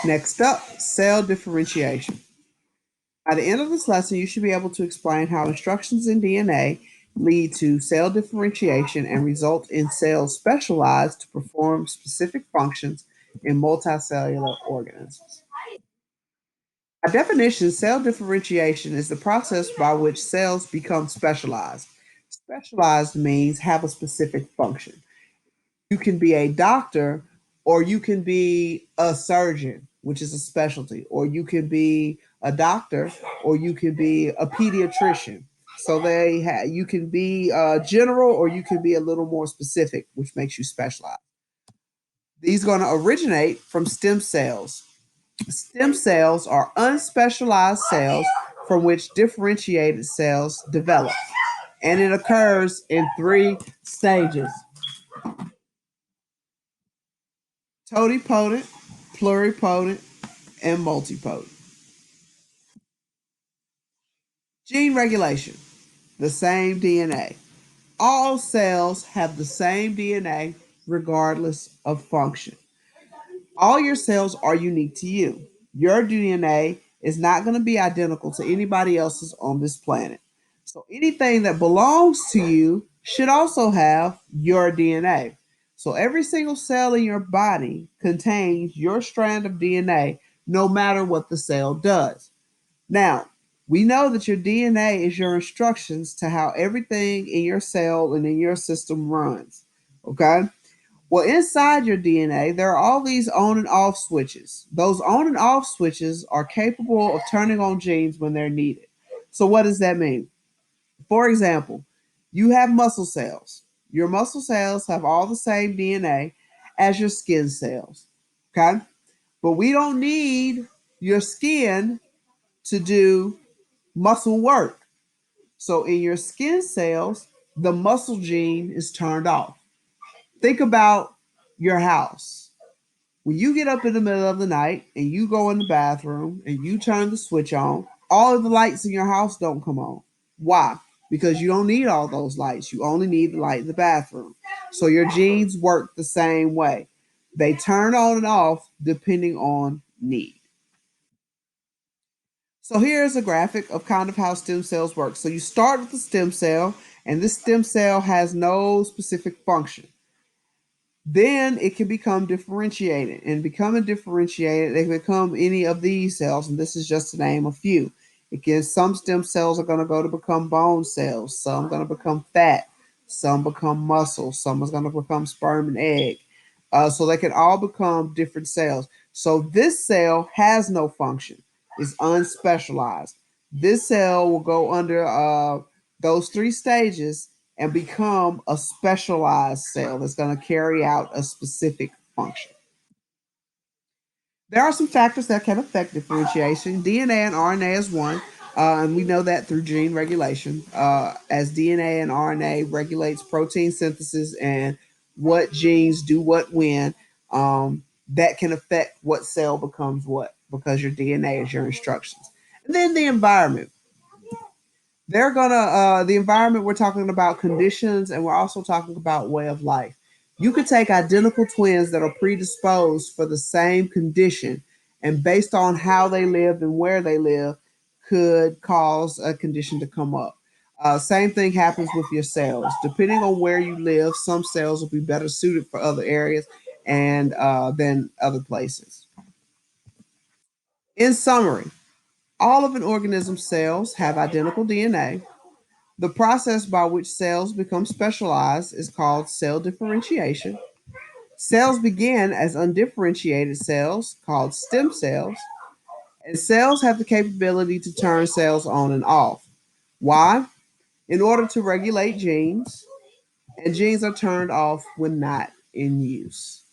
Next up, cell differentiation. By the end of this lesson, you should be able to explain how instructions in DNA lead to cell differentiation and result in cells specialized to perform specific functions in multicellular organisms. By definition, cell differentiation is the process by which cells become specialized. Specialized means have a specific function. You can be a doctor or you can be a surgeon, which is a specialty, or you can be a doctor or you can be a pediatrician. So you can be general or you can be a little more specific, which makes you specialized. These are going to originate from stem cells. Stem cells are unspecialized cells from which differentiated cells develop, and it occurs in three stages: totipotent, pluripotent, and multipotent. Gene regulation, the same DNA. All cells have the same DNA regardless of function. All your cells are unique to you. Your DNA is not going to be identical to anybody else's on this planet. So anything that belongs to you should also have your DNA. So every single cell in your body contains your strand of DNA no matter what the cell does. Now, we know that your DNA is your instructions to how everything in your cell and in your system runs. Okay? Well, inside your DNA, there are all these on and off switches. Those on and off switches are capable of turning on genes when they're needed. So, what does that mean? For example, you have muscle cells. Your muscle cells have all the same DNA as your skin cells. Okay? But we don't need your skin to do muscle work. So, in your skin cells, the muscle gene is turned off. Think about your house. When you get up in the middle of the night and you go in the bathroom and you turn the switch on, all of the lights in your house don't come on. Why? Because you don't need all those lights. You only need the light in the bathroom. So your genes work the same way. They turn on and off depending on need. So here's a graphic of kind of how stem cells work. So you start with the stem cell, and this stem cell has no specific function. Then it can become differentiated. And becoming differentiated, they can become any of these cells, and this is just to name a few. Again, some stem cells are going to go to become bone cells, some are going to become fat, some become muscle, some is going to become sperm and egg. So they can all become different cells. So this cell has no function, it's unspecialized. This cell will go under those three stages and become a specialized cell that's going to carry out a specific function. There are some factors that can affect differentiation. DNA and RNA is one, and we know that through gene regulation. As DNA and RNA regulates protein synthesis and what genes do what when, that can affect what cell becomes what because your DNA is your instructions. And then the environment. They're gonna the environment, we're talking about conditions, and we're also talking about way of life. You could take identical twins that are predisposed for the same condition, and based on how they live and where they live could cause a condition to come up. Same thing happens with your cells. Depending on where you live, some cells will be better suited for other areas and than other places. In summary, all of an organism's cells have identical DNA. The process by which cells become specialized is called cell differentiation. Cells begin as undifferentiated cells called stem cells, and cells have the capability to turn cells on and off. Why? In order to regulate genes, and genes are turned off when not in use.